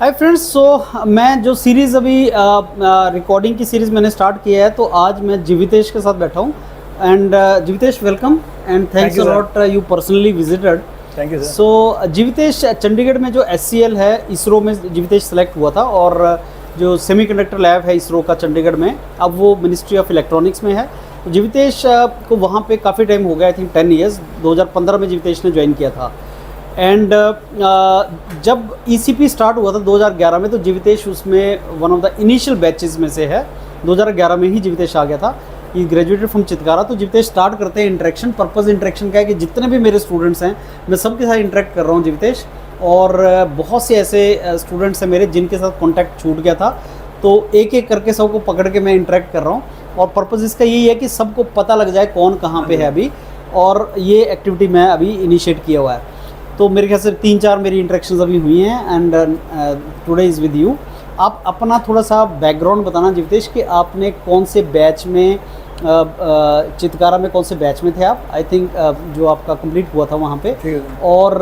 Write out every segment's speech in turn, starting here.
Hi friends. मैं जो series अभी रिकॉर्डिंग की सीरीज़ मैंने स्टार्ट किया है, तो आज मैं जीवितेश के साथ बैठा हूँ। And Jeevitesh, welcome and thanks a lot you personally visited. Thank you sir. So Jeevitesh, Chandigarh में जो SCL है, इसरो में जीवितेश सेलेक्ट हुआ था, और जो सेमीकंडक्टर लैब है इसरो का चंडीगढ़ में, अब वो मिनिस्ट्री ऑफ इलेक्ट्रॉनिक्स में है। तो जीवितेश को वहाँ पे काफ़ी टाइम हो गया, आई थिंक 10 ईयर्स। 2015 में जीवितेश ने ज्वाइन किया था। एंड जब ECP स्टार्ट हुआ था 2011 में, तो जीवितेश उसमें one of the initial batches में से है। 2011 में ही जीवितेश आ गया था। ये ग्रेजुएटेड फ्रॉम चितकारा। तो जीवितेश स्टार्ट करते हैं इंटरेक्शन। पर्पस इंटरेक्शन का है कि जितने भी मेरे स्टूडेंट्स हैं, मैं सबके साथ इंटरेक्ट कर रहा हूँ जीवितेश। और बहुत से ऐसे स्टूडेंट्स हैं मेरे जिनके साथ कॉन्टैक्ट छूट गया था, तो एक एक करके सबको पकड़ के मैं इंटरेक्ट कर रहा हूँ। और पर्पस इसका यही है कि सबको पता लग जाए कौन कहाँ पे है अभी, और ये एक्टिविटी मैं अभी इनिशिएट किया हुआ है। तो मेरे ख्याल से 3-4 मेरी इंटरेक्शंस अभी हुई हैं, and today is with you. आप अपना थोड़ा सा बैकग्राउंड बताना जीवितेश, कि आपने कौन से बैच में, चितकारा में कौन से बैच में थे आप? आई थिंक जो आपका कंप्लीट हुआ था वहाँ पे। और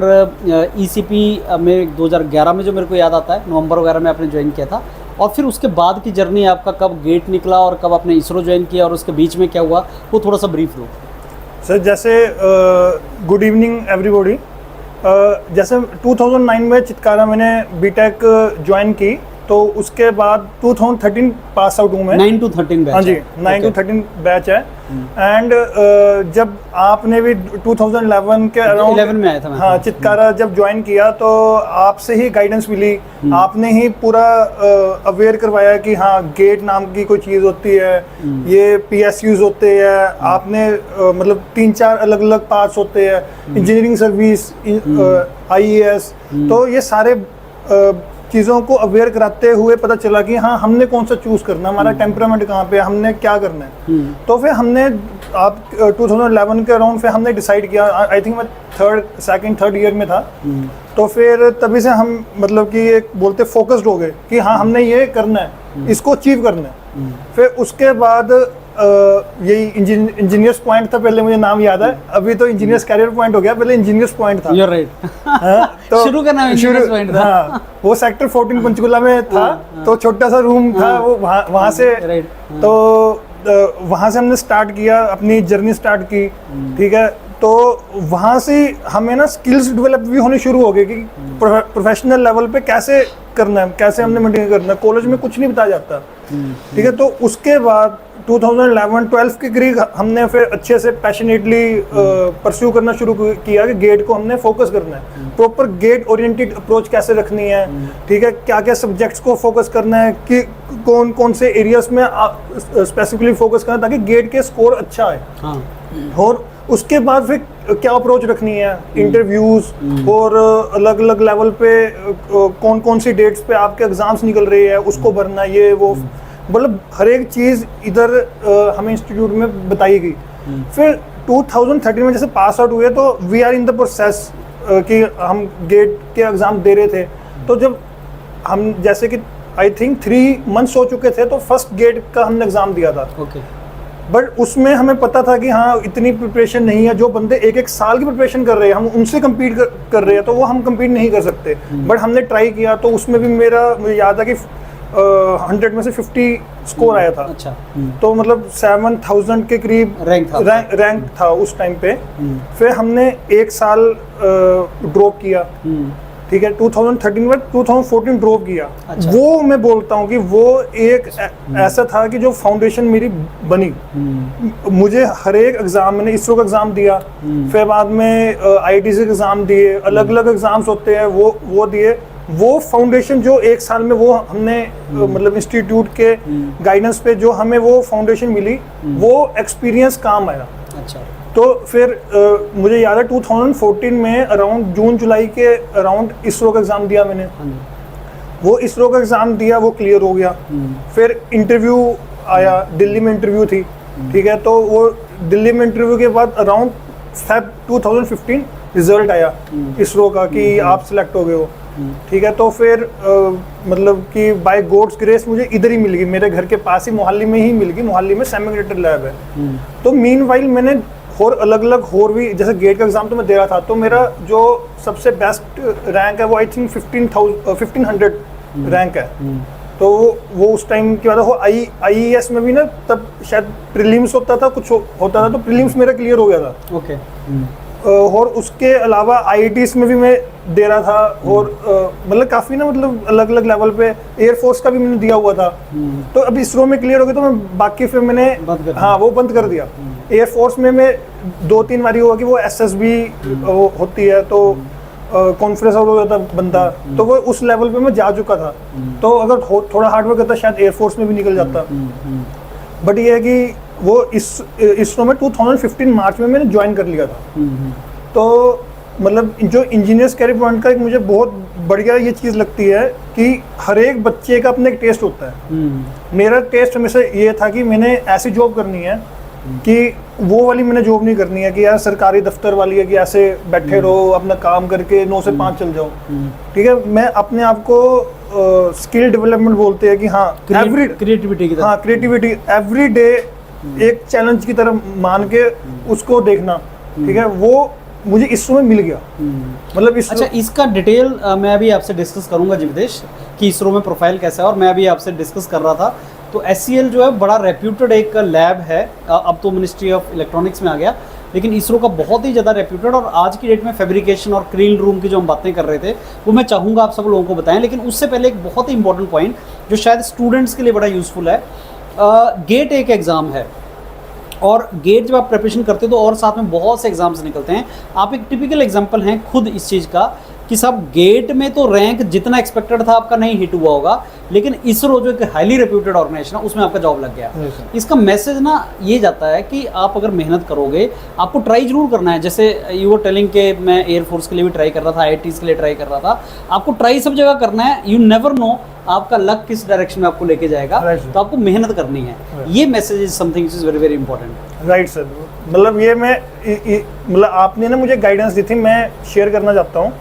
ECP में 2011 में, जो मेरे को याद आता है, नवंबर वगैरह में आपने ज्वाइन किया था। और फिर उसके बाद की जर्नी आपका, कब गेट निकला और कब आपने इसरो ज्वाइन किया, और उसके बीच में क्या हुआ, वो थोड़ा सा ब्रीफ दो सर। जैसे गुड इवनिंग एवरीबॉडी। जैसे 2009 में चितकारा मैंने बीटेक ज्वाइन की, तो उसके बाद 2013 पास आउट हूँ मैं। 9 to 13 बैच। हाँ जी, 9 to 13 बैच है। एंड जब आपने भी 2011 के अराउंड 11 में आया था मैं। हाँ, चितकारा जब ज्वाइन किया, तो आपसे ही गाइडेंस मिली। आपने ही पूरा अवेयर करवाया कि हाँ, गेट नाम की कोई चीज़ होती है, ये PSUs होते हैं। आपने मतलब 3-4 अलग अलग पार्ट्स होते हैं, इंजीनियरिंग सर्विस, IAS। तो ये सारे चीज़ों को अवेयर कराते हुए पता चला कि हाँ, हमने कौन सा चूज़ करना है, हमारा टेम्परामेंट कहाँ पे है, हमने क्या करना है। तो फिर हमने 2011 के अराउंड फिर हमने डिसाइड किया। आई थिंक मैं सेकंड थर्ड ईयर में था। तो फिर तभी से हम मतलब कि एक बोलते फोकस्ड हो गए कि हाँ, हमने ये करना है, इसको अचीव करना है। फिर उसके बाद यही इंजीनियर्स पॉइंट था पहले, मुझे नाम याद है। अभी तो इंजीनियर्स कैरियर पॉइंट हो गया, पहले इंजीनियर्स पॉइंट था। You're right। तो शुरू का नाम इंजीनियर्स पॉइंट था। हाँ, वो सेक्टर 14 पंचकुला में था। तो छोटा सा रूम था वो, वहाँ से। तो वहाँ से हमने स्टार्ट किया, अपनी जर्नी स्टार्ट की। ठीक है, तो वहाँ से हमें ना स्किल्स डेवलप भी होने शुरू हो गए कि प्रोफेशनल लेवल पे कैसे करना है, कैसे हमने मेंटेन करना है। कॉलेज में कुछ नहीं बताया जाता। ठीक है, तो उसके बाद 2011-12 के करीब हमने फिर अच्छे से पैशनेटली परस्यू करना शुरू किया कि गेट को हमने फोकस करना है। प्रॉपर गेट ओरिएंटेड अप्रोच कैसे रखनी है, ठीक है, क्या क्या सब्जेक्ट्स को फोकस करना है, कि कौन कौन से एरियाज में स्पेसिफिकली फोकस करना है, ताकि गेट के स्कोर अच्छा आए। हाँ। और उसके बाद फिर क्या अप्रोच रखनी है, इंटरव्यूज, और अलग अलग लेवल पे कौन कौन सी डेट्स पे आपके एग्जाम्स निकल रही है, उसको भरना, ये वो, मतलब हर एक चीज़ इधर हमें इंस्टीट्यूट में बताई गई। फिर 2013 में जैसे पास आउट हुए, तो we are in the process कि हम गेट के एग्ज़ाम दे रहे थे। तो जब हम जैसे कि आई थिंक 3 मंथ्स हो चुके थे, तो फर्स्ट गेट का हमने एग्ज़ाम दिया था। बट उसमें हमें पता था कि हाँ, इतनी प्रिपरेशन नहीं है। जो बंदे 1-1 साल की प्रिपरेशन कर रहे हैं, हम उनसे कम्पीट कर रहे हैं, तो वो हम कम्पीट नहीं कर सकते। बट हमने ट्राई किया, तो उसमें भी मुझे याद है कि 100 में से 50 स्कोर आया था। अच्छा। तो मतलब 7000 के करीब रैंक था उस टाइम पे। फिर हमने 1 साल ड्रॉप किया। ठीक है, 2013 में 2014 ड्रॉप किया। अच्छा। वो मैं बोलता हूँ कि वो एक ऐसा था कि जो फाउंडेशन मेरी बनी। मुझे हर एक एग्जाम, मैंने इसरो का एग्जाम दिया, फिर बाद में IITC के एग्जाम दिए, अलग अलग एग्जाम्स होते हैं, वो दिए। वो फाउंडेशन जो 1 साल में वो हमने मतलब इंस्टीट्यूट के गाइडेंस पे जो हमें वो फाउंडेशन मिली, वो एक्सपीरियंस काम आया। अच्छा। तो फिर मुझे याद है 2014 में अराउंड जून-जुलाई के अराउंड इसरो का एग्ज़ाम दिया मैंने। वो इसरो का एग्ज़ाम दिया, वो क्लियर हो गया। फिर इंटरव्यू आया, दिल्ली में इंटरव्यू थी। ठीक है, तो वो दिल्ली में इंटरव्यू के बाद अराउंड फेब 2015 रिजल्ट आया इसरो का कि आप सिलेक्ट हो गए हो। ठीक है, तो फिर मतलब कि बाय गॉड्स ग्रेस मुझे इधर ही मिल गई, मेरे घर के पास ही मोहाली में ही मिल गई। मोहाली में सेमीकंडक्टर लैब है। तो मीनवाइल मैंने और अलग अलग और भी, जैसे गेट का एग्जाम तो मैं दे रहा था, तो मेरा जो सबसे बेस्ट रैंक है वो आई थिंक 1500 रैंक है। तो वो उस टाइम की बात है, वो IAS में भी ना तब शायद प्रीलिम्स होता था, कुछ होता था, तो प्रीलिम्स मेरा क्लियर हो गया था। ओके। और उसके अलावा IITs में भी मैं दे रहा था, और मतलब काफ़ी ना, मतलब अलग अलग लेवल पे एयरफोर्स का भी मैंने दिया हुआ था। तो अभी इसरो में क्लियर हो गया, तो मैं बाकी फिर मैंने हाँ वो बंद कर दिया। एयरफोर्स में मैं 2-3 बारी हुआ कि वो SSB होती है, तो कॉन्फ्रेंस हो जाता बंदा, तो वो उस लेवल पे मैं जा चुका था। तो अगर थोड़ा हार्डवर्क करता शायद एयरफोर्स में भी निकल जाता। बट ये है कि वो इसरो में 2015 मार्च में मैंने ज्वाइन कर लिया था। तो मतलब जो इंजीनियर्स कैरियर पॉइंट का एक मुझे बहुत बढ़िया ये चीज़ लगती है कि हर एक बच्चे का अपना एक टेस्ट होता है। मेरा टेस्ट हमेशा ये था कि मैंने ऐसी जॉब करनी है कि वो वाली मैंने जॉब नहीं करनी है कि यार सरकारी दफ्तर वाली है कि ऐसे बैठे रहो अपना काम करके 9 से 5 चल जाओ। ठीक है, मैं अपने आप को स्किल डेवलपमेंट बोलते हैं कि हाँ क्रिएटिविटी की तरह, हाँ क्रिएटिविटी एवरी डे एक चैलेंज की तरह मान के उसको देखना। ठीक है, वो मुझे इसरो में मिल गया। मतलब अच्छा, इसका डिटेल मैं अभी आपसे डिस्कस करूंगा जीवितेश कि इसरो में प्रोफाइल कैसा है, और मैं अभी आपसे डिस्कस कर रहा था। तो SCL जो है बड़ा रेप्यूटेड एक लैब है, अब तो मिनिस्ट्री ऑफ इलेक्ट्रॉनिक्स में आ गया, लेकिन इसरो का बहुत ही ज़्यादा रेप्यूटेड। और आज की डेट में फैब्रिकेशन और क्लीन रूम की जो हम बातें कर रहे थे वो मैं चाहूँगा आप सब लोगों को बताएं। लेकिन उससे पहले एक बहुत ही इंपॉर्टेंट पॉइंट जो शायद स्टूडेंट्स के लिए बड़ा यूज़फुल है, गेट एक एग्ज़ाम है, और गेट जब आप प्रिपरेशन करते हो तो और साथ में बहुत से एग्जाम्स निकलते हैं। आप एक टिपिकल एग्जांपल हैं खुद इस चीज़ का कि साहब गेट में तो रैंक जितना एक्सपेक्टेड था आपका नहीं हिट हुआ होगा, लेकिन इसरो जो एक हाईली रेप्यूटेड ऑर्गेनाइजेशन है उसमें आपका जॉब लग गया। इसका मैसेज ना ये जाता है कि आप अगर मेहनत करोगे, आपको ट्राई जरूर करना है। जैसे यू वर टेलिंग के मैं एयरफोर्स के लिए भी ट्राई कर रहा था, IITs के लिए ट्राई कर रहा था, आपको ट्राई सब जगह करना है। यू नेवर नो आपका लक किस डायरेक्शन में आपको लेके जाएगा, तो आपको मेहनत करनी है। ये message is something is very very important. Right sir, मतलब ये मैं मतलब आपने ना मुझे गाइडेंस दी थी, मैं शेयर करना चाहता हूँ।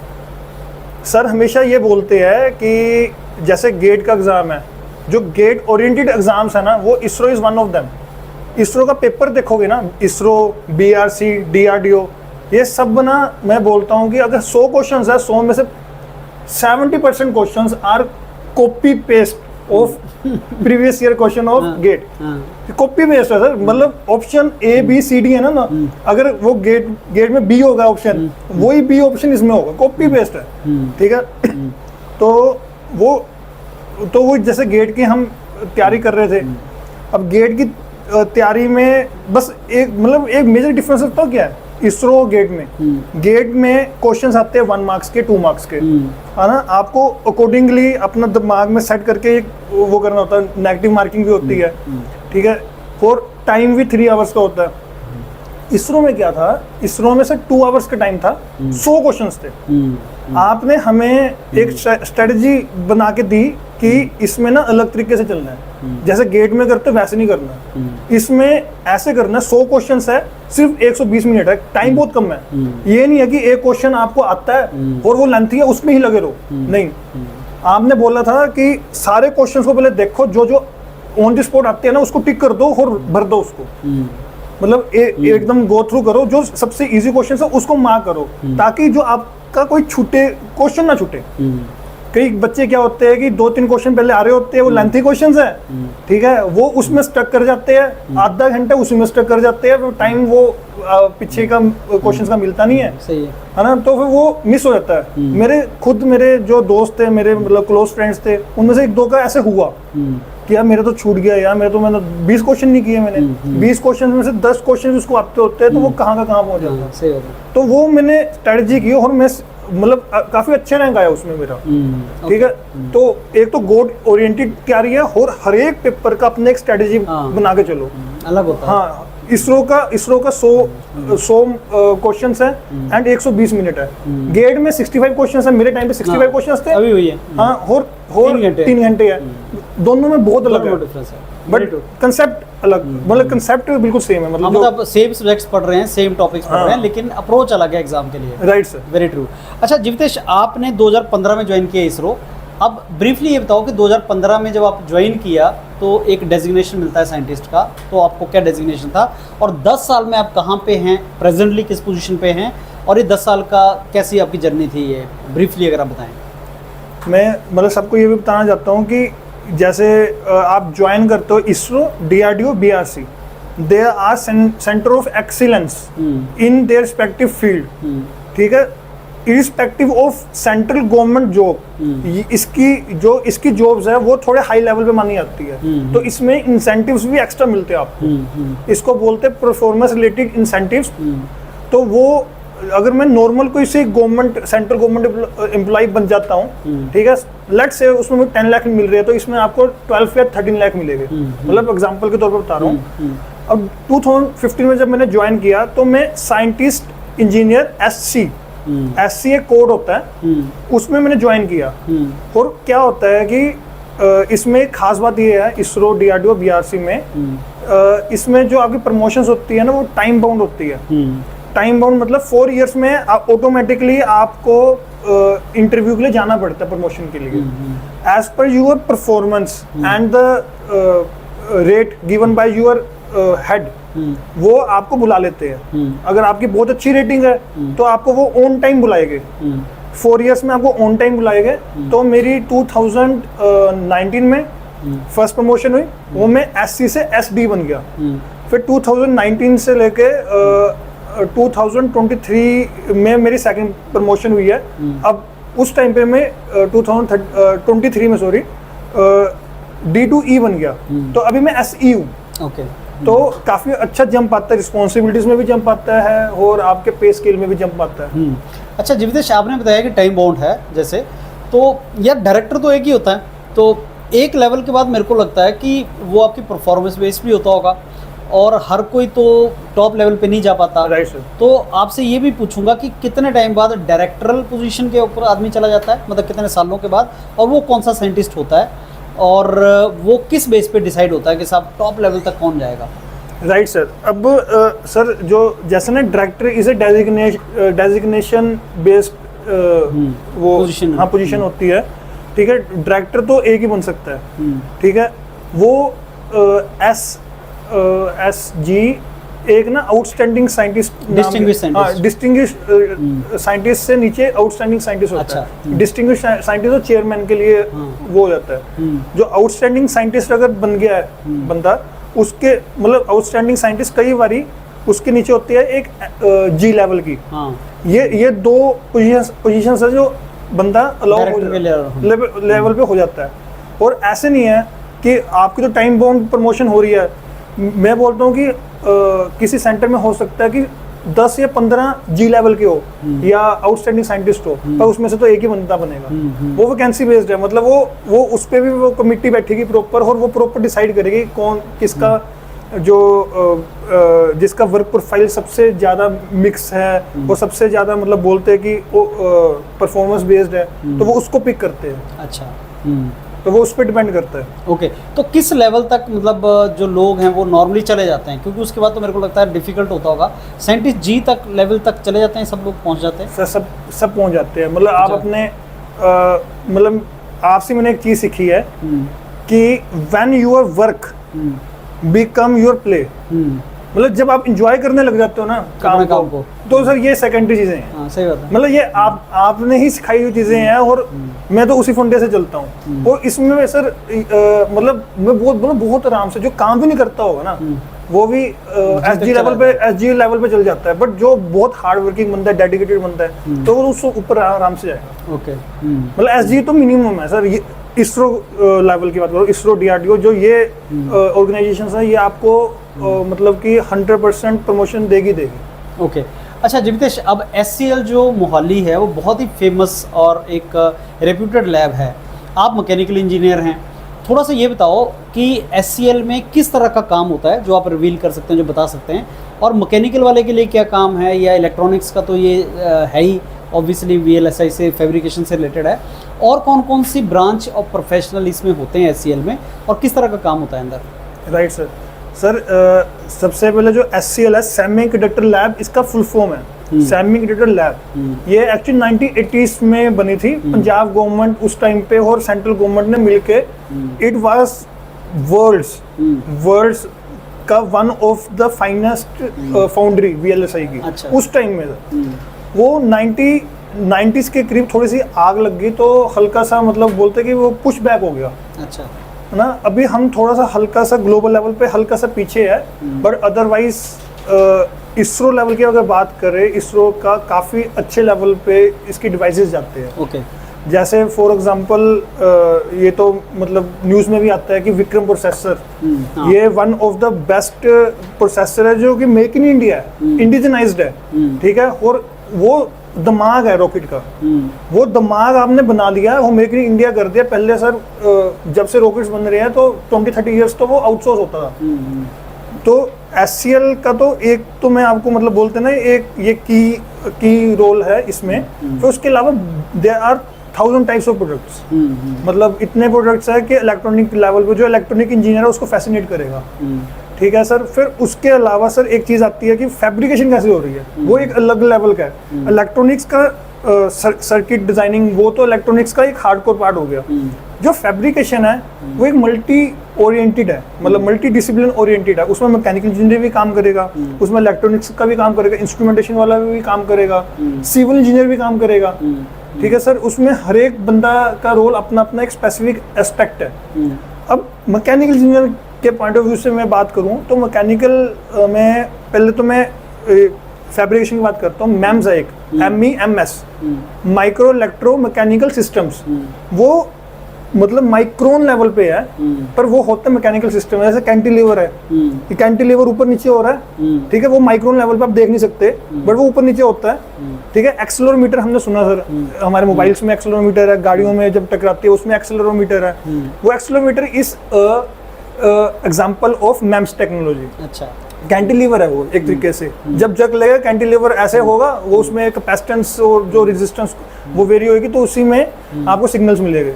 सर हमेशा ये बोलते हैं कि जैसे गेट का एग्ज़ाम है, जो गेट ओरिएंटेड एग्जाम्स है ना, वो ISRO is one of them. ISRO का पेपर देखोगे ना, इसरो, BRC, DRDO, ये सब ना मैं बोलता हूँ कि अगर 100 क्वेश्चन है, 100 में से 70% question are copy paste of previous year question of GATE. Copy paste है सर, मतलब option A B C D है ना, अगर वो गेट में B होगा ऑप्शन, वही B ऑप्शन इसमें होगा, कॉपी पेस्ट है। ठीक है, तो वो जैसे गेट की हम तैयारी कर रहे थे, अब गेट की तैयारी में बस एक मतलब एक मेजर डिफरेंस तो क्या है, इसरो गेट में क्वेश्चंस आते हैं 1 मार्क्स के, 2 मार्क्स के, है ना। आपको अकॉर्डिंगली अपना दिमाग में सेट करके वो करना होता है, नेगेटिव मार्किंग भी होती है। ठीक है, और टाइम भी 3 आवर्स का होता है। इसरो में क्या था, इसरो में से 2 आवर्स का टाइम था, 100 क्वेश्चंस थे। आपने हमें एक स्ट्रेटजी बना के दी कि इसमें ना अलग तरीके से चलना है, जैसे गेट में करते वैसे नहीं करना, इसमें ऐसे करना है। 100 क्वेश्चन है, सिर्फ 120 मिनट है, टाइम बहुत कम है। ये नहीं है कि एक क्वेश्चन आपको आता है और वो लेंथी है उसमें ही लगे रहो, नहीं। आपने बोला था कि सारे क्वेश्चन को पहले देखो, जो ऑन द स्पॉट आते हैं ना उसको टिक कर दो और भर दो उसको, मतलब एकदम गो थ्रू करो, जो सबसे इजी क्वेश्चन है उसको मार्क करो, ताकि जो आपका कोई छूटे क्वेश्चन ना छूटे। कई बच्चे क्या होते हैं कि 2-3 क्वेश्चन पहले आ रहे होते हैं, वो लेंथी क्वेश्चन है, ठीक है, वो उसमें स्टक कर जाते हैं, आधा घंटा उसी में स्टक कर जाते हैं, तो टाइम वो पीछे का क्वेश्चन का मिलता नहीं है, सही है ना, तो फिर वो मिस हो जाता है। मेरे जो दोस्त थे, मेरे मतलब क्लोज फ्रेंड्स थे, उनमें से 1-2 का ऐसे हुआ कि यार मेरा तो छूट गया, यार मैंने 20 क्वेश्चन नहीं किए, मैंने 20 क्वेश्चन में से 10 क्वेश्चन उसको आते होते हैं, तो वो कहाँ का कहाँ पहुँच जाता है। तो वो मैंने स्ट्रेटजी की और मैं मतलब काफी अच्छे रैंक आया उसमें मेरा। ठीक है, तो एक तो गोड ओरिएंटेड तैयारी है और हर एक पेपर का अपने एक स्ट्रेटजी बना के चलो, अलग होता है। हाँ, इसरो का 100 क्वेश्चंस है एंड 120 मिनट है। गेट में 65 क्वेश्चंस है, मेरे टाइम पे 65 क्वेश्चंस थे, अभी हुई है। हाँ, और 3 घंटे है, दोनों में बहुत अलग है, बट कंसेप्ट अलग, मतलब कंसेप्ट बिल्कुल सेम है, मतलब सेम सब्जेक्ट्स पढ़ रहे हैं, सेम टॉपिक्स पढ़ रहे हैं, लेकिन अप्रोच अलग है एग्जाम के लिए। Right sir, very true. अच्छा जीवितेश, आपने 2015 में ज्वाइन किया इसरो। अब ब्रीफली ये बताओ कि 2015 में जब आप ज्वाइन किया तो एक डेजिग्नेशन मिलता है साइंटिस्ट का, तो आपको क्या डेजिग्नेशन था, और 10 साल में आप कहाँ पे हैं, प्रेजेंटली किस पोजीशन पे हैं, और ये 10 साल का कैसी आपकी जर्नी थी, ये ब्रीफली अगर आप बताएं। मैं मतलब सबको ये भी बताना चाहता हूँ कि जैसे आप ज्वाइन करते हो ISRO, DRDO, BRC, they are centre of excellence in their respective field, ठीक है, irrespective of central government job. इसकी जॉब्स है वो थोड़े हाई लेवल पे मानी जाती है, तो इसमें इंसेंटिव्स भी एक्स्ट्रा मिलते हैं आपको। इसको बोलते हैं परफॉर्मेंस रिलेटेड इंसेंटिव्स। तो वो अगर मैं नॉर्मल कोई से गवर्नमेंट, सेंट्रल गवर्नमेंट एम्प्लॉय बन जाता हूँ, ठीक है, लेट से उसमें मुझे 10 लाख मिल रही है, तो इसमें आपको 12 या 13 लाख मिलेंगे, मतलब एग्जांपल के तौर पर बता रहा हूँ। अब 2015 में जब मैंने ज्वाइन किया तो मैं साइंटिस्ट इंजीनियर SC एक कोड होता है, उसमें मैंने ज्वाइन किया। और क्या होता है कि इसमें एक खास बात ये है इसरो, DRDO, BRC में, इसमें जो आपकी प्रमोशंस होती है ना, वो टाइम बाउंड होती है। टाइम बाउंड मतलब 4 इयर्स में ऑटोमेटिकली आपको इंटरव्यू के लिए जाना पड़ता है प्रमोशन के लिए, as per your performance and the rate given by your head, वो आपको बुला लेते हैं। अगर आपकी बहुत अच्छी रेटिंग है तो आपको वो ऑन टाइम बुलाएंगे, 4 इयर्स में आपको ऑन टाइम बुलाएंगे। तो मेरी 2019 में फर्स्ट प्रमोशन हुई, वो मैं SC से SD बन गया। फिर 2019 से लेके 2023 में मेरी सेकंड प्रमोशन हुई है। अब उस टाइम पे मैं 2023 में D2E बन गया, तो अभी मैं SE हूँ। ओके। तो काफी अच्छा जंप आता है, रिस्पॉन्सिबिलिटीज में भी जंप आता है और आपके पे स्केल में भी जंप आता है। अच्छा जीवितेश, आपने बताया कि टाइम बाउंड है जैसे, तो यार डायरेक्टर तो एक ही होता है, तो एक लेवल के बाद मेरे को लगता है कि वो आपकी परफॉर्मेंस बेस्ड भी होता होगा, और हर कोई तो टॉप लेवल पे नहीं जा पाता। Right sir. तो आपसे ये भी पूछूंगा कि कितने टाइम बाद डायरेक्टरल पोजीशन के ऊपर आदमी चला जाता है, मतलब कितने सालों के बाद, और वो कौन सा साइंटिस्ट होता है, और वो किस बेस पे डिसाइड होता है कि साहब टॉप लेवल तक कौन जाएगा? Right sir. अब सर जो जैसे ना director is a designation based वो पोजीशन, हाँ पोजीशन होती है, ठीक है। डायरेक्टर तो एक ही बन सकता है, ठीक है। वो SG एक ना आउटस्टैंडिंग साइंटिस्ट, डिस्टिंग्विश साइंटिस्ट से नीचे आउटस्टैंडिंग साइंटिस्ट होता है। डिस्टिंग्विश साइंटिस्ट तो चेयरमैन के लिए वो हो जाता है। जो आउटस्टैंडिंग साइंटिस्ट अगर बन गया है बंदा, उसके मतलब आउटस्टैंडिंग साइंटिस्ट कई बारी उसके नीचे होती है एक G लेवल की। ये 2 पोजीशन है जो बंदा लेवल पे हो जाता है। और ऐसे नहीं है कि आपकी तो टाइम बाउंड प्रमोशन हो रही है। मैं बोलता हूँ कि किसी सेंटर में हो सकता है कि 10 या 15 G लेवल के हो या आउटस्टैंडिंग साइंटिस्ट हो, पर उसमें से तो एक ही बंदा बनेगा। वो वैकेंसी बेस्ड है, मतलब वो उस पर भी वो कमिटी बैठेगी प्रॉपर, और वो प्रॉपर डिसाइड करेगी कौन किसका जो जिसका वर्क प्रोफाइल सबसे ज़्यादा मिक्स है, वो सबसे ज़्यादा मतलब बोलते हैं कि वो परफॉर्मेंस बेस्ड है, तो वो उसको पिक करते हैं। अच्छा। तो वो उस पर डिपेंड करता है। ओके। तो किस लेवल तक मतलब जो लोग हैं वो नॉर्मली चले जाते हैं, क्योंकि उसके बाद तो मेरे को लगता है डिफिकल्ट होता होगा, साइंटिस्ट G तक लेवल तक चले जाते हैं, सब लोग पहुंच जाते हैं? सर सब पहुंच जाते हैं। मतलब आप अपने मतलब आपसे मैंने एक चीज़ सीखी है कि when your work become your play, मतलब जब आप इंजॉय करने लग जाते हो ना काम को, तो सर ये सेकेंडरी चीजें हैं। हाँ, सही बात है। मतलब ये आपने ही सिखाई हुई चीजें हैं, और मैं तो उसी फंडे से चलता हूँ। और इसमें सर मतलब मैं बहुत आराम से, जो काम भी नहीं करता होगा ना वो भी SG लेवल पे चल जाता है। बट जो बहुत हार्ड वर्किंग बंदा है, डेडिकेटेड बंदा है, तो वो उससे ऊपर आराम से जाएगा। ओके। मतलब SG तो मिनिमम है सर। इसरो लेवल की बात करो, इसरो, DRDO जो ये ऑर्गेनाइजेशंस है, ये आपको मतलब कि 100% प्रमोशन देगी। ओके। अच्छा जीवितेश, अब SCL जो मोहाली है वो बहुत ही फेमस और एक रेप्यूटेड लैब है। आप मैकेनिकल इंजीनियर हैं, थोड़ा सा ये बताओ कि SCL में किस तरह का काम होता है, जो आप रिवील कर सकते हैं, जो बता सकते हैं, और मैकेनिकल वाले के लिए क्या काम है, या इलेक्ट्रॉनिक्स का तो ये है ही ऑब्वियसली, VLSI से फैब्रिकेशन से रिलेटेड है, और कौन कौन सी ब्रांच और प्रोफेशनल इसमें होते हैं SCL में, और किस तरह का काम होता है अंदर? Right sir. सबसे पहले जो SCL है, सेमी कंडक्टर लैब, इसका फुल फॉर्म है सेमी कंडक्टर लैब। ये एक्चुअली 1980s में बनी थी, पंजाब गवर्नमेंट उस टाइम पे और सेंट्रल गवर्नमेंट ने मिलके, इट वाज वर्ल्ड्स का one of the finest foundry VLSI की। अच्छा। उस टाइम में वो 90s के करीब थोड़ी सी आग लग गई तो हल्का सा मतलब बोलते कि वो पुश बैक हो गया अच्छा है ना। अभी हम थोड़ा सा हल्का सा ग्लोबल लेवल पे हल्का सा पीछे है, बट अदरवाइज इसरो लेवल की अगर बात करें, इसरो का काफ़ी अच्छे लेवल पे इसकी डिवाइसेस जाते हैं। ओके जैसे फॉर एग्जांपल ये तो मतलब न्यूज़ में भी आता है कि विक्रम प्रोसेसर, हाँ। ये one of the best processor है जो कि मेक इन इंडिया है, इंडिजनाइज्ड है, ठीक है। और वो दिमाग है रॉकेट का, वो दिमाग आपने बना लिया है, वो मेक इन इंडिया कर दिया। पहले सर जब से रॉकेट्स बन रहे हैं तो 20-30 ईयर्स तो वो आउटसोर्स होता था। तो SCL का तो एक तो मैं आपको मतलब बोलते ना एक ये की रोल है इसमें। फिर उसके अलावा there are 1000 types of products, मतलब इतने प्रोडक्ट्स है कि इलेक्ट्रॉनिक लेवल पे जो इलेक्ट्रॉनिक इंजीनियर है उसको फैसिनेट करेगा, ठीक है सर। फिर उसके अलावा सर एक चीज़ आती है कि फैब्रिकेशन कैसे हो रही है, वो एक अलग लेवल का है। इलेक्ट्रॉनिक्स का सर्किट डिजाइनिंग वो तो इलेक्ट्रॉनिक्स का एक हार्डकोर पार्ट हो गया। जो फैब्रिकेशन है वो एक मल्टी ओरिएंटेड है, मतलब मल्टी डिसिप्लिन ओरिएंटेड है। उसमें मैकेनिकल इंजीनियर भी काम करेगा, उसमें इलेक्ट्रॉनिक्स का भी काम करेगा, इंस्ट्रूमेंटेशन वाला भी काम करेगा, सिविल इंजीनियर भी काम करेगा, ठीक है सर। उसमें हर एक बंदा का रोल अपना अपना एक स्पेसिफिक एस्पेक्ट है। अब मैकेनिकल इंजीनियर के पॉइंट ऑफ व्यू से मैं बात करूं तो मैकेनिकल में पहले तो मैं फैब्रिकेशन की बात करता हूँ। मैम्स है एक MEMS, micro electro mechanical systems, वो मतलब माइक्रोन लेवल पे है, पर वो होता है मैकेनिकल सिस्टम। जैसे कैंटिलीवर है, ये कैंटिलीवर ऊपर नीचे हो रहा है, ठीक है, वो माइक्रोन लेवल पे आप देख नहीं सकते, बट वो ऊपर नीचे होता है, ठीक है। एक्सेलरोमीटर हमने सुना सर, हमारे मोबाइल्स में एक्सेलरोमीटर है, गाड़ियों में जब टकराती है उसमें एक्सेलरोमीटर है। वो accelerometer is example of MEMS technology. अच्छा, कैंटिलीवर है वो एक तरीके से, जब जग लगेगा कैंटिलीवर ऐसे होगा, वो उसमें कैपेसिटेंस और जो रेजिस्टेंस वो वेरी होगी, तो उसी में आपको सिग्नल्स मिलेंगे।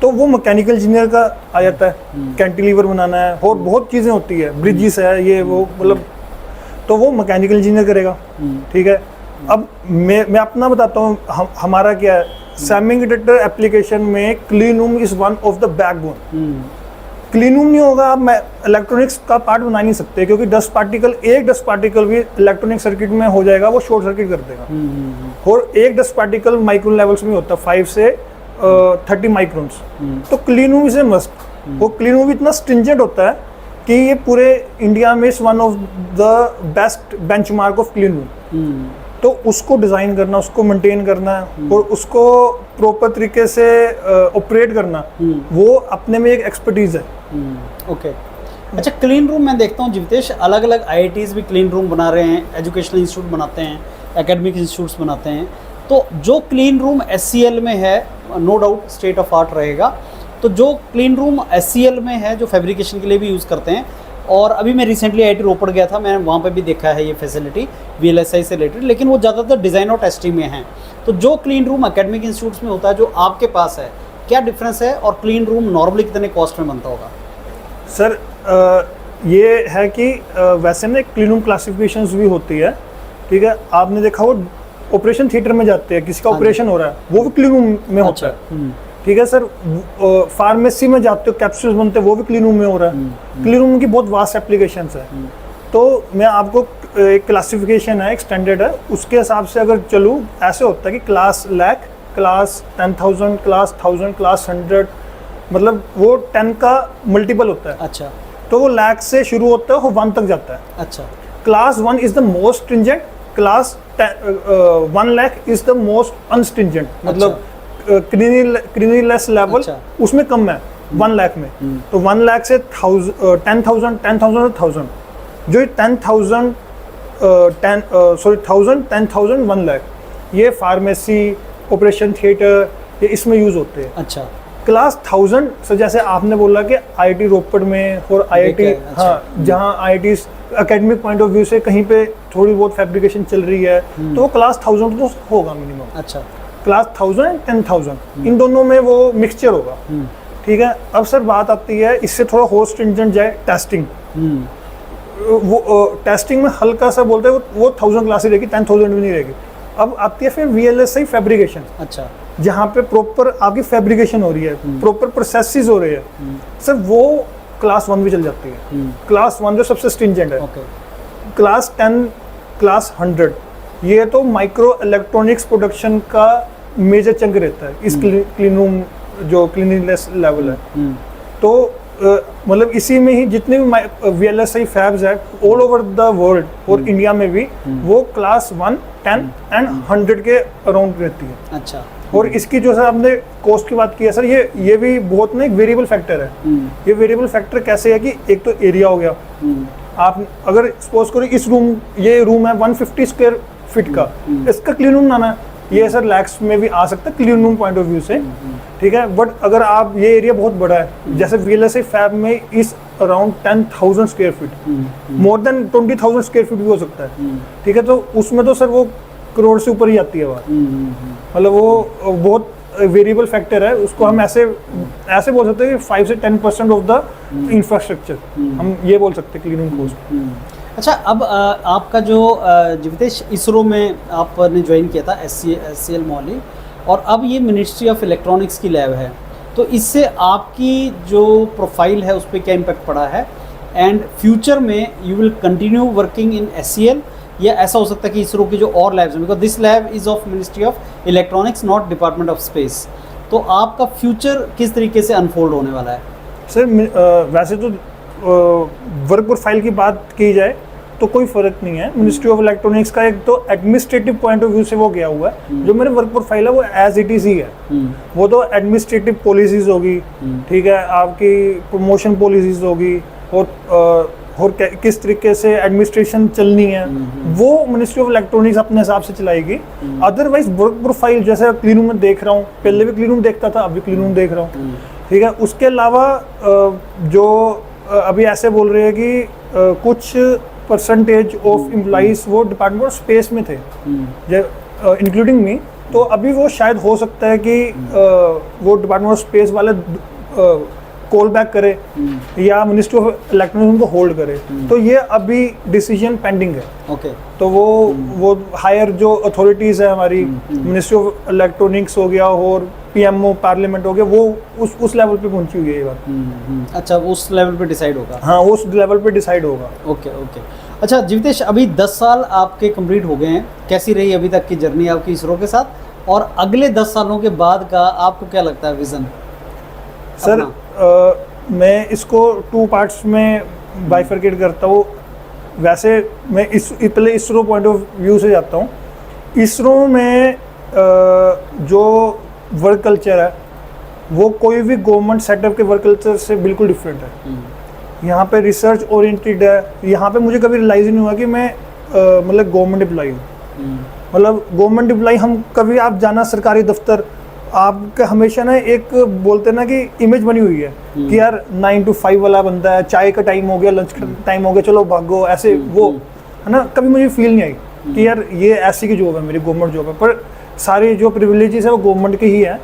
तो वो मैकेनिकल इंजीनियर का आ जाता है, कैंटिलीवर बनाना है और बहुत चीज़ें होती है, ब्रिजेस है, ये वो मतलब, तो वो मैकेनिकल इंजीनियर करेगा, ठीक है। अब मैं अपना बताता हूँ हमारा क्या है। सेमीकंडक्टर एप्लीकेशन में clean room is one of the backbone. Clean room नहीं होगा आप इलेक्ट्रॉनिक्स का पार्ट बना नहीं सकते, क्योंकि एक डस्ट पार्टिकल भी इलेक्ट्रॉनिक सर्किट में हो जाएगा, वो शॉर्ट सर्किट कर देगा। और एक डस्ट पार्टिकल माइक्रोन लेवल्स में होता है, 5 से 30 माइक्रोन्स। तो clean room is a must. वो क्लीन रूम इतना स्ट्रिंजेंट होता है कि ये पूरे इंडिया में is one of the best benchmark of clean room. तो उसको डिज़ाइन करना, उसको मेंटेन करना और उसको प्रॉपर तरीके से ऑपरेट करना, वो अपने में एक एक्सपर्टीज है। ओके, अच्छा, क्लीन रूम मैं देखता हूँ जीवितेश, अलग अलग IITs भी क्लीन रूम बना रहे हैं, एजुकेशनल इंस्टीट्यूट बनाते हैं, एकेडमिक इंस्टीट्यूट्स बनाते हैं। तो जो क्लीन रूम SCL में है, no doubt state of art रहेगा। तो जो क्लीन रूम SCL में है, जो फैब्रिकेशन के लिए भी यूज़ करते हैं, और अभी मैं रिसेंटली IIT रोपड़ गया था, मैंने वहाँ पे भी देखा है ये फैसिलिटी VLSI से रिलेटेड, लेकिन वो ज़्यादातर डिज़ाइन और टेस्टिंग में है। तो जो क्लीन रूम एकेडमिक इंस्टीट्यूट्स में होता है, जो आपके पास है, क्या डिफरेंस है, और क्लीन रूम नॉर्मली कितने कॉस्ट में बनता होगा? सर ये है कि वैसे ना क्लीन रूम क्लासिफिकेशंस भी होती है, ठीक है। आपने देखा वो ऑपरेशन थिएटर में जाते हैं, किसी का ऑपरेशन हो रहा है, वो भी क्लीन रूम में होता है, ठीक है सर। फार्मेसी में जाते हो, कैप्सूल्स बनते हैं, वो भी क्लीन रूम में हो रहा है। क्लीन रूम की बहुत वास्ट एप्लीकेशंस है। तो मैं आपको एक क्लासिफिकेशन है, एक स्टैंडर्ड है, उसके हिसाब से अगर चलूँ, ऐसे होता है कि class lakh, class 10,000, class 1000, class 100, मतलब वो 10 का मल्टीपल होता है। अच्छा, तो वो लाख से शुरू होता है, वो 1 तक जाता है। अच्छा, class 1 is the most stringent, class 1 lakh is the most unstringent, मतलब क्रीनीलेस लेवल उसमें कम है 1 लाख में। तो 1 लाख से 10,000, 10,000, जो 10,000, 10,000, 1 लाख, ये फार्मेसी, ऑपरेशन थिएटर, ये इसमें यूज होते हैं। अच्छा, क्लास 1000 सर, जैसे आपने बोला कि IIT रोपड़ में और IIT, हाँ, जहाँ IIT academic point of view से कहीं पे थोड़ी बहुत फैब्रिकेशन चल रही है, तो वो क्लास 1000 तो होगा मिनिमम। अच्छा, क्लास 1000 एंड 10,000 इन दोनों में वो मिक्सचर होगा, ठीक है। अब सर बात आती है, इससे थोड़ा और स्ट्रिंजेंट जाए टेस्टिंग। वो टेस्टिंग में हल्का सा बोलते हैं वो 1000 क्लास ही रहेगी, 10,000 भी नहीं रहेगी। अब आती है फिर VLSI फैब्रिकेशन। अच्छा, जहाँ पे प्रॉपर आपकी फैब्रिकेशन हो रही है, प्रॉपर प्रोसेसेस हो रही है, सर वो क्लास 1 भी चल जाती है। क्लास 1 जो सबसे स्ट्रिंजेंट है। क्लास 10, क्लास 100 ये तो माइक्रो इलेक्ट्रॉनिक्स प्रोडक्शन का मेजर चंक रहता है इस क्लीन रूम जो क्लीनिनेस लेवल है। तो मतलब इसी में ही जितने भी VLSI फैब्स है ऑल ओवर द वर्ल्ड और इंडिया में भी वो क्लास 1, 10 एंड 100 के अराउंड रहती है। अच्छा। और इसकी जो सर आपने कॉस्ट की बात की है सर, ये भी बहुत ना एक वेरिएबल फैक्टर है। ये वेरिएबल फैक्टर कैसे है कि एक तो एरिया हो गया, आप अगर सपोज करो ये रूम है 150 स्क्वायर फीट का, इसका क्लीन रूम बनाना है, ये सर लैक्स में भी आ सकता है clean room point of view से, ठीक है। बट अगर आप ये एरिया बहुत बड़ा है, जैसे VLSI फैब में इस around 10,000 square feet, more than 20,000 square feet भी हो सकता है, ठीक है। तो उसमें तो सर वो करोड़ से ऊपर ही आती है बात, मतलब वो बहुत वेरिएबल फैक्टर है। उसको हम ऐसे बोल सकते हैं कि 5 से 10% ऑफ द इंफ्रास्ट्रक्चर हम ये बोल सकते हैं क्लीन रूम कॉस्ट। अच्छा, अब आपका जो जीवितेश इसरो में आपने ज्वाइन किया था SCL मॉली, और अब ये मिनिस्ट्री ऑफ इलेक्ट्रॉनिक्स की लैब है, तो इससे आपकी जो प्रोफाइल है उस पर क्या इम्पैक्ट पड़ा है? एंड फ्यूचर में you will continue working in SCL, या ऐसा हो सकता है कि इसरो की जो और लैब्स हैं, because this lab is of ministry of electronics not department of space, तो आपका फ्यूचर किस तरीके से अनफोल्ड होने वाला है? सर वैसे तो वर्क प्रोफाइल की बात की जाए तो कोई फ़र्क नहीं है। मिनिस्ट्री ऑफ इलेक्ट्रॉनिक्स का एक तो एडमिनिस्ट्रेटिव पॉइंट ऑफ व्यू से वो गया हुआ है, जो मेरे वर्क प्रोफाइल है वो एज इट इज़ ही है। वो तो एडमिनिस्ट्रेटिव पॉलिसीज़ होगी, ठीक है, आपकी प्रमोशन पॉलिसीज़ होगी, और किस तरीके से एडमिनिस्ट्रेशन चलनी है वो मिनिस्ट्री ऑफ इलेक्ट्रॉनिक्स अपने हिसाब से चलाएगी। अदरवाइज वर्क प्रोफाइल जैसे क्लीन रूम में देख रहा हूँ, पहले भी क्लीन रूम देखता था, अभी क्लीन रूम देख रहा हूँ, ठीक है। उसके अलावा जो अभी ऐसे बोल रहे हैं कि कुछ परसेंटेज ऑफ एम्प्लॉइज वो डिपार्टमेंट ऑफ स्पेस में थे, इंक्लूडिंग मी, तो अभी वो शायद हो सकता है कि वो डिपार्टमेंट ऑफ स्पेस वाले कॉल बैक करे या मिनिस्ट्री ऑफ इलेक्ट्रॉनिक्स को होल्ड करे, तो ये अभी डिसीजन पेंडिंग है। ओके। तो वो हायर जो अथॉरिटीज़ है हमारी, मिनिस्ट्री ऑफ इलेक्ट्रॉनिक्स हो गया और PMO पार्लियामेंट हो गया, वो उस लेवल पे पहुंची हुई है ये बात। अच्छा, उस लेवल पे डिसाइड होगा? हाँ, उस लेवल पे डिसाइड होगा। ओके। अच्छा जीवितेश, अभी 10 साल आपके कंप्लीट हो गए हैं, कैसी रही अभी तक की जर्नी आपकी इसरो के साथ, और अगले 10 सालों के बाद का आपको क्या लगता है विज़न? सर मैं इसको 2 पार्ट्स में बाइफरकेट करता हूँ। वैसे मैं पहले इसरो पॉइंट ऑफ व्यू से जाता हूँ। इसरो में जो वर्क कल्चर है वो कोई भी गवर्नमेंट सेटअप के वर्क कल्चर से बिल्कुल डिफरेंट है। यहाँ पे रिसर्च ओरिएंटेड है। यहाँ पे मुझे कभी रियलाइज नहीं हुआ कि मैं मतलब गवर्नमेंट एम्प्लॉई हूँ। मतलब गवर्नमेंट एम्प्लॉई हम कभी, आप जाना सरकारी दफ्तर, आपका हमेशा ना एक बोलते हैं ना कि इमेज बनी हुई है कि यार 9 to 5 वाला बंदा है, चाय का टाइम हो गया, लंच का टाइम हो गया, चलो भागो, ऐसे वो है ना। कभी मुझे फील नहीं आई कि यार ये ऐसी की जॉब है, मेरी गवर्नमेंट जॉब है। पर सारी जो प्रिविलेजेस है वो गवर्नमेंट की ही है।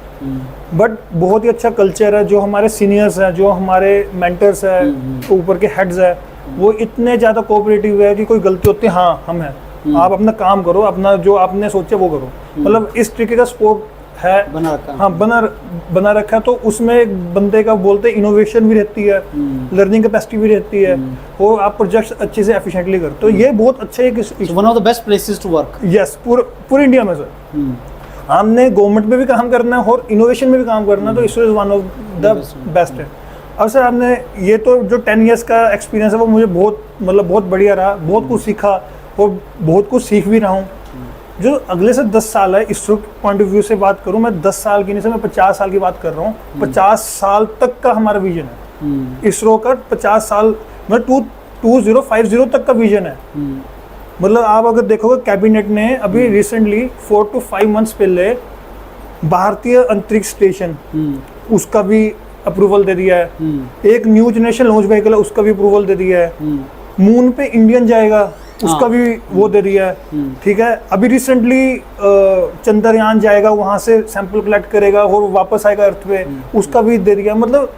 बट बहुत ही अच्छा कल्चर है। जो हमारे सीनियर्स हैं, जो हमारे मेंटर्स हैं, ऊपर के हेड्स है, वो इतने ज़्यादा कोऑपरेटिव है कि कोई गलती होती है, हाँ हम हैं, आप अपना काम करो, अपना जो आपने सोचा वो करो। मतलब इस तरीके का सपोर्ट है, बना रखा। हाँ, बना रखा है। तो उसमें एक बंदे का बोलते इनोवेशन भी रहती है, लर्निंग कैपेसिटी भी रहती है, और आप प्रोजेक्ट्स अच्छे से एफिशिएंटली करते हो। तो ये बहुत अच्छे है। One of the best places to work. Yes, पूरे इंडिया में सर। हमने गवर्नमेंट में भी काम करना है और इनोवेशन में भी काम करना है, तो ISRO is one of the best है। अब सर आपने ये तो जो 10 ईयर्स का एक्सपीरियंस है वो मुझे बहुत बढ़िया रहा, बहुत कुछ सीखा और बहुत कुछ सीख भी रहा हूँ। जो अगले से 10 साल है, इसरो पॉइंट ऑफ व्यू से बात करूं, मैं 10 साल की नहीं से मैं 50 साल की बात कर रहा हूँ। 50 साल तक का हमारा विजन है इसरो का। 50 साल मतलब 2050 तक का विजन है। मतलब आप अगर देखोगे, कैबिनेट ने अभी रिसेंटली 4 to 5 मंथ्स पहले भारतीय अंतरिक्ष स्टेशन उसका भी अप्रूवल दे दिया है। एक न्यू जनरेशन लॉन्च व्हीकल है, उसका भी अप्रूवल दे दिया है। मून पे इंडियन जाएगा, उसका भी वो दे दिया है। ठीक है, अभी रिसेंटली चंद्रयान जाएगा, वहां से सैंपल कलेक्ट करेगा और वापस आएगा अर्थ पे, उसका भी दे दिया। मतलब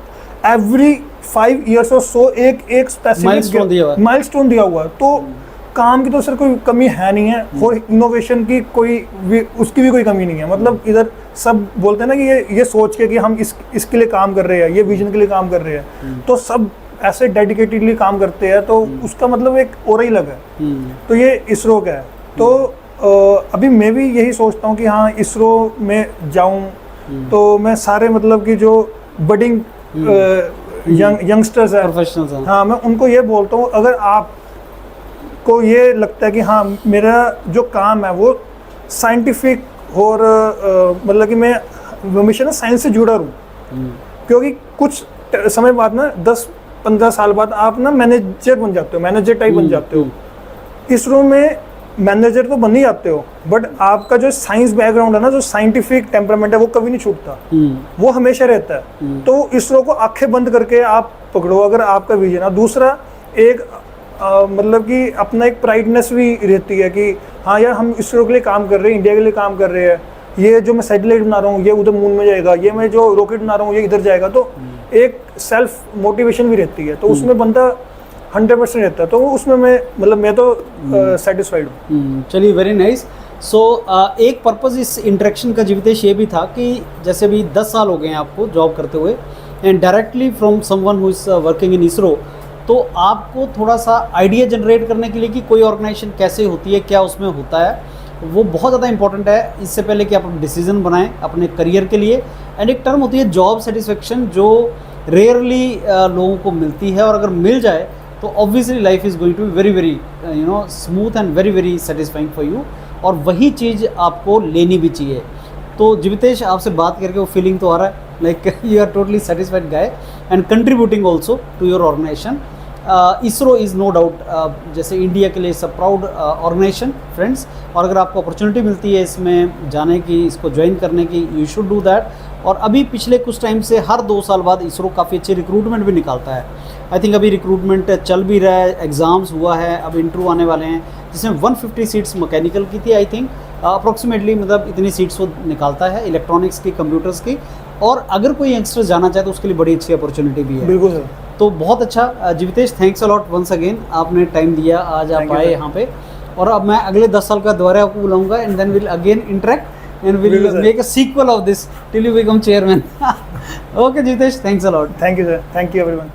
एवरी 5 years और सो एक स्पेसिफिक माइलस्टोन दिया हुआ है। तो काम की तो सर कोई कमी है नहीं है, और इनोवेशन की उसकी भी कोई कमी नहीं है। मतलब इधर सब बोलते हैं ना कि ये सोच के कि हम इसके लिए काम कर रहे हैं, ये विजन के लिए काम कर रहे हैं, तो सब ऐसे डेडिकेटेडली काम करते हैं, तो उसका मतलब एक और ही अलग है। तो ये इसरो का है। तो अभी मैं भी यही सोचता हूँ कि हाँ इसरो में जाऊँ, तो मैं सारे मतलब कि जो बडिंग यंगस्टर्स हैं, प्रोफेशनल्स हैं, हाँ मैं उनको ये बोलता हूँ, अगर आपको ये लगता है कि हाँ मेरा जो काम है वो साइंटिफिक और मतलब कि मैं हमेशा ना साइंस से जुड़ा रहूँ, क्योंकि कुछ समय बाद ना 10-15 साल बाद आप ना मैनेजर बन जाते हो, मैनेजर टाइप बन जाते हो। इसरो में मैनेजर तो बन ही जाते हो, बट आपका जो साइंस बैकग्राउंड है ना, जो साइंटिफिक टेम्परामेंट है, वो कभी नहीं छूटता, वो हमेशा रहता है। तो इसरो को आंखें बंद करके आप पकड़ो अगर आपका विजन है। दूसरा एक मतलब कि अपना एक प्राइडनेस भी रहती है कि हाँ यार हम इसरो के लिए काम कर रहे हैं, इंडिया के लिए काम कर रहे हैं, ये जो मैं सैटेलाइट बना रहा हूँ ये उधर मून में जाएगा, ये मैं जो रॉकेट बना रहा हूँ ये इधर जाएगा, तो एक सेल्फ मोटिवेशन भी रहती है, तो उसमें बंदा 100% रहता है, तो उसमें मैं तो सेटिस्फाइड हूँ। चलिए, वेरी नाइस। सो एक पर्पज़ इस इंटरेक्शन का जीवितेश ये भी था कि जैसे अभी 10 साल हो गए हैं आपको जॉब करते हुए, and directly from someone who is working in ISRO, तो आपको थोड़ा सा आइडिया जनरेट करने के लिए कि कोई ऑर्गेनाइजेशन कैसे होती है, क्या उसमें होता है, वो बहुत ज़्यादा इंपॉर्टेंट है। इससे पहले कि आप डिसीजन बनाएं अपने करियर के लिए। एंड एक टर्म होती है जॉब सेटिस्फेक्शन, जो रेयरली लोगों को मिलती है, और अगर मिल जाए तो obviously life is going to be very very smooth and very very satisfying for you, और वही चीज़ आपको लेनी भी चाहिए। तो जीवितेश, आपसे बात करके वो फीलिंग तो आ रहा है, like you are totally satisfied guy and contributing also to your organisation. ISRO is no doubt जैसे इंडिया के लिए it's a proud organisation friends, और अगर आपको अपॉर्चुनिटी मिलती है इसमें जाने की, इसको ज्वाइन करने की, यू शुड डू दैट। और अभी पिछले कुछ टाइम से हर 2 साल बाद इसरो काफ़ी अच्छे रिक्रूटमेंट भी निकालता है। आई थिंक अभी रिक्रूटमेंट चल भी रहा है, एग्ज़ाम्स हुआ है, अब इंटरव्यू आने वाले हैं, जिसमें 150 सीट्स मैकेनिकल की थी आई थिंक अप्रॉक्सीमेटली, मतलब इतनी सीट्स वो निकालता है इलेक्ट्रॉनिक्स की, कंप्यूटर्स की। और अगर कोई यंगस्टर जाना चाहे तो उसके लिए बड़ी अच्छी अपॉर्चुनिटी भी है। बिल्कुल सर। तो बहुत अच्छा जीवितेश, thanks a lot once again, आपने टाइम दिया, आज आप आए यहाँ पे। और अब मैं अगले 10 साल का दोबारा आपको बुलाऊंगा, and then will again interact and will make a sequel of this till you become chairman. Okay Jeevitesh, thanks a lot. Thank you sir, thank you everyone.